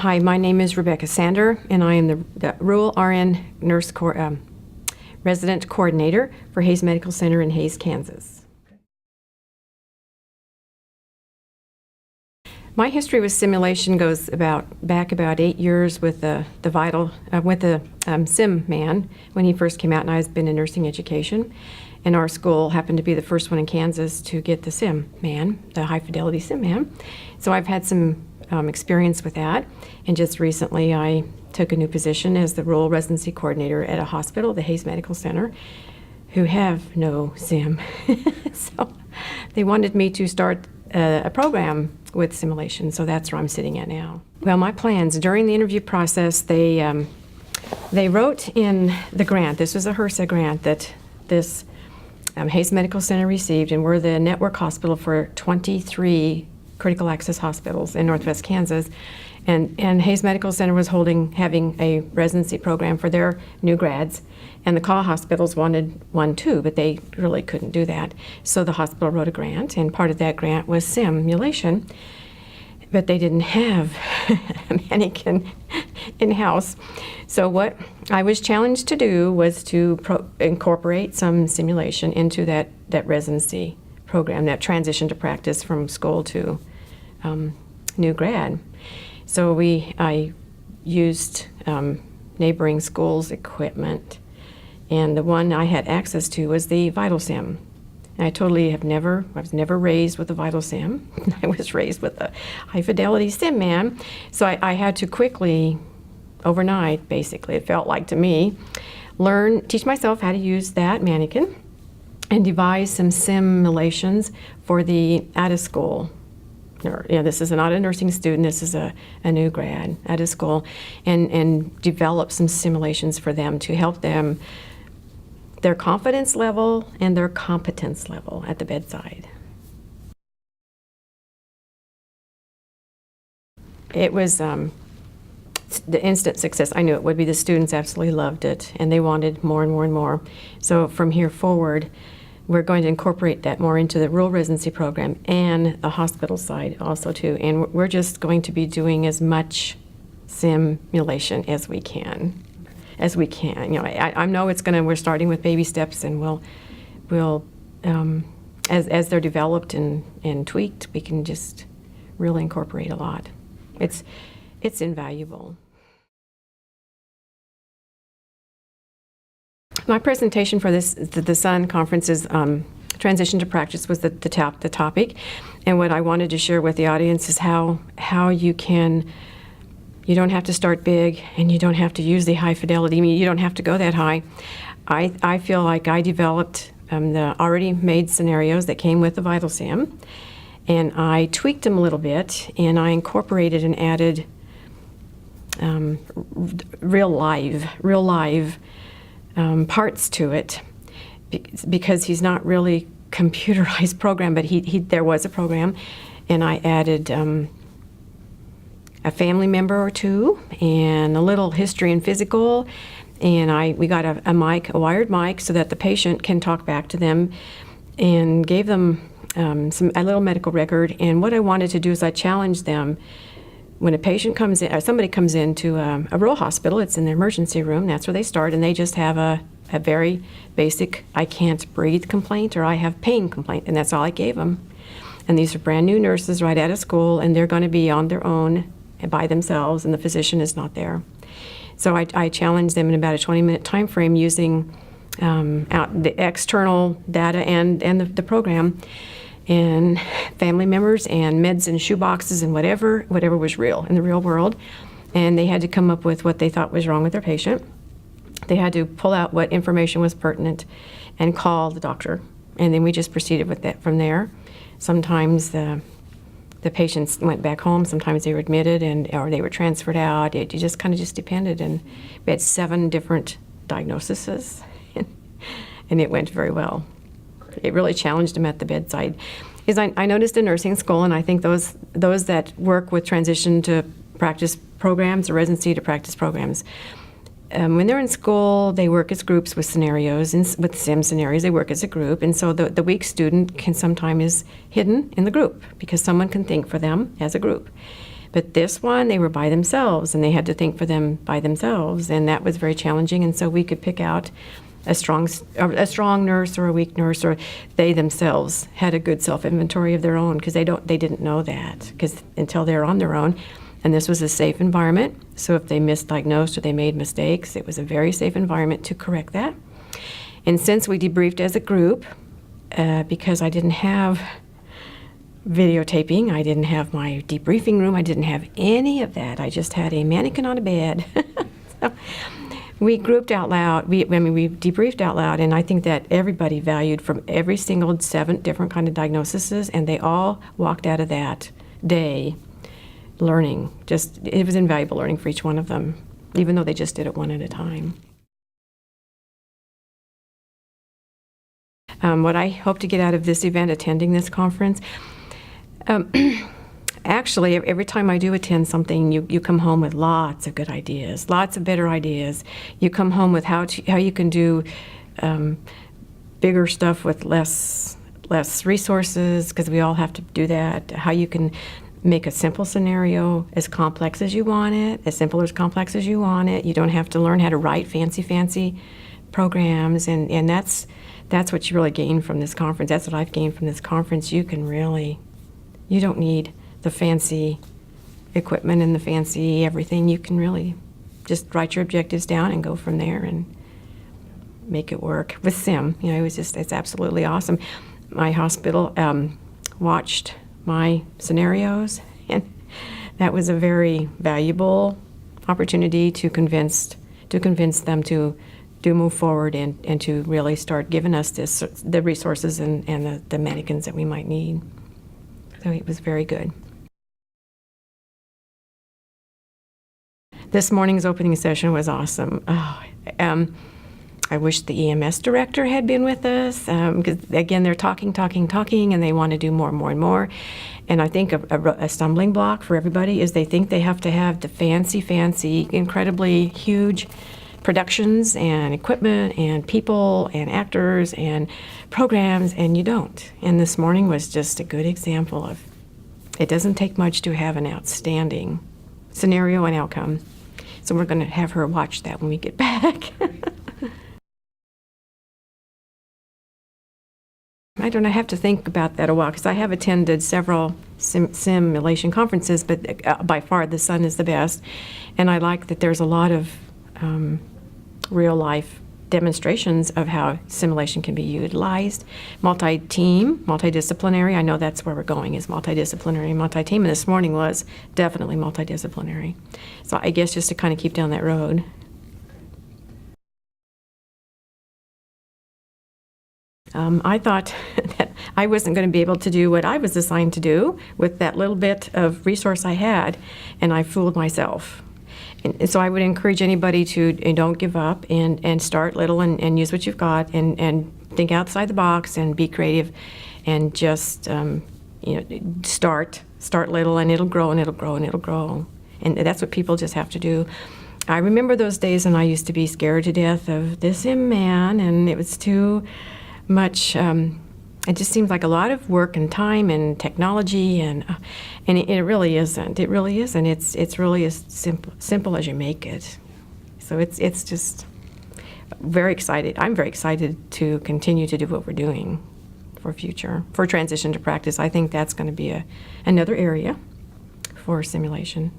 Hi, my name is Rebecca Sander, and I am the Rural RN Nurse Resident Coordinator for Hays Medical Center in Hays, Kansas. My history with simulation goes back about 8 years with the Sim Man when he first came out, and I've been in nursing education. And our school happened to be the first one in Kansas to get the Sim Man, the high fidelity Sim Man. So I've had some experience with that, and just recently I took a new position as the rural residency coordinator at a hospital, the Hays Medical Center, who have no Sim. So they wanted me to start a program with simulation, so that's where I'm sitting at now. Well, my plans during the interview process, they wrote in the grant. This was a HRSA grant that this Hays Medical Center received, and we're the network hospital for 23 critical access hospitals in Northwest Kansas. And Hays Medical Center was having a residency program for their new grads, and the CAW hospitals wanted one too, but they really couldn't do that. So the hospital wrote a grant, and part of that grant was simulation, but they didn't have a mannequin in-house. So what I was challenged to do was to incorporate some simulation into that residency program, that transition to practice from school to new grad. So I used neighboring schools' equipment, and the one I had access to was the VitalSim. And I was never raised with a VitalSim. I was raised with a high fidelity Sim Man. So I had to quickly, overnight basically, it felt like to me, teach myself how to use that mannequin and devise some simulations for the out-of-school. This is not a nursing student, this is a new grad out of school, and develop some simulations for them to help them, their confidence level and their competence level at the bedside. It was the instant success. I knew it would be. The students absolutely loved it, and they wanted more and more and more. So from here forward, we're going to incorporate that more into the rural residency program and the hospital side also too. And we're just going to be doing as much simulation as we can. I know we're starting with baby steps, and we'll as they're developed and tweaked, we can just really incorporate a lot. It's invaluable. My presentation for the SUN conference is Transition to Practice was the topic, and what I wanted to share with the audience is how you don't have to start big, and you don't have to use the high fidelity. I mean, you don't have to go that high. I feel like I developed the already made scenarios that came with the VitalSim, and I tweaked them a little bit, and I incorporated and added real live parts to it, because he's not really computerized program, but there was a program, and I added a family member or two and a little history and physical, and we got a wired mic so that the patient can talk back to them, and gave them a little medical record. And what I wanted to do is I challenged them. When a patient comes in, or somebody comes into a rural hospital, it's in the emergency room, that's where they start, and they just have a very basic, I can't breathe complaint, or I have pain complaint, and that's all I gave them. And these are brand new nurses right out of school, and they're going to be on their own and by themselves, and the physician is not there. So I challenged them in about a 20-minute time frame using the external data and the program, and family members and meds and shoe boxes and whatever was real in the real world. And they had to come up with what they thought was wrong with their patient. They had to pull out what information was pertinent and call the doctor. And then we just proceeded with that from there. Sometimes the patients went back home, sometimes they were admitted or they were transferred out. It just kind of depended. And we had 7 different diagnoses, and it went very well. It really challenged them at the bedside. I noticed in nursing school, and I think those that work with transition to practice programs or residency to practice programs, when they're in school, they work as groups with scenarios, and with sim scenarios, they work as a group. And so the weak student can sometimes is hidden in the group because someone can think for them as a group. But this one, they were by themselves, and they had to think for them by themselves, and that was very challenging. And so we could pick out a strong nurse or a weak nurse, or they themselves had a good self-inventory of their own, because they didn't know that, because until they're on their own. And this was a safe environment, so if they misdiagnosed or they made mistakes, it was a very safe environment to correct that. And since we debriefed as a group, because I didn't have videotaping, I didn't have my debriefing room, I didn't have any of that. I just had a mannequin on a bed. So we grouped out loud. We debriefed out loud, and I think that everybody valued from every single 7 different kind of diagnoses, and they all walked out of that day learning. It was invaluable learning for each one of them, even though they just did it one at a time. What I hope to get out of this event, attending this conference, actually, every time I do attend something, you come home with lots of good ideas, lots of better ideas. You come home with how you can do bigger stuff with less resources, because we all have to do that. How you can make a simple scenario as complex as you want it, as simple or as complex as you want it. You don't have to learn how to write fancy programs, and that's what you really gain from this conference. That's what I've gained from this conference. You don't need the fancy equipment and the fancy everything. You can really just write your objectives down and go from there and make it work. With SIM, it's absolutely awesome. My hospital watched my scenarios, and that was a very valuable opportunity to convince them to move forward and to really start giving us the resources and the mannequins that we might need. So it was very good. This morning's opening session was awesome. I wish the EMS director had been with us, because again, they're talking, and they want to do more and more and more. And I think a stumbling block for everybody is they think they have to have the fancy, incredibly huge productions and equipment and people and actors and programs, and you don't. And this morning was just a good example of it doesn't take much to have an outstanding scenario and outcome. So we're going to have her watch that when we get back. I don't know, I have to think about that a while, because I have attended several simulation conferences, but by far the Sun is the best. And I like that there's a lot of real-life demonstrations of how simulation can be utilized. Multi-team, multidisciplinary, I know that's where we're going, is multidisciplinary, multi-team, and this morning was definitely multidisciplinary. So I guess just to kind of keep down that road. I thought that I wasn't going to be able to do what I was assigned to do with that little bit of resource I had, and I fooled myself. And so I would encourage anybody to don't give up and start little and use what you've got and think outside the box and be creative and just start little, and it'll grow and it'll grow and it'll grow. And that's what people just have to do. I remember those days when I used to be scared to death of this man, and it was too much. It just seems like a lot of work and time and technology, and it really isn't. It really isn't. It's really as simple as you make it. So it's just very excited. I'm very excited to continue to do what we're doing for transition to practice. I think that's going to be another area for simulation.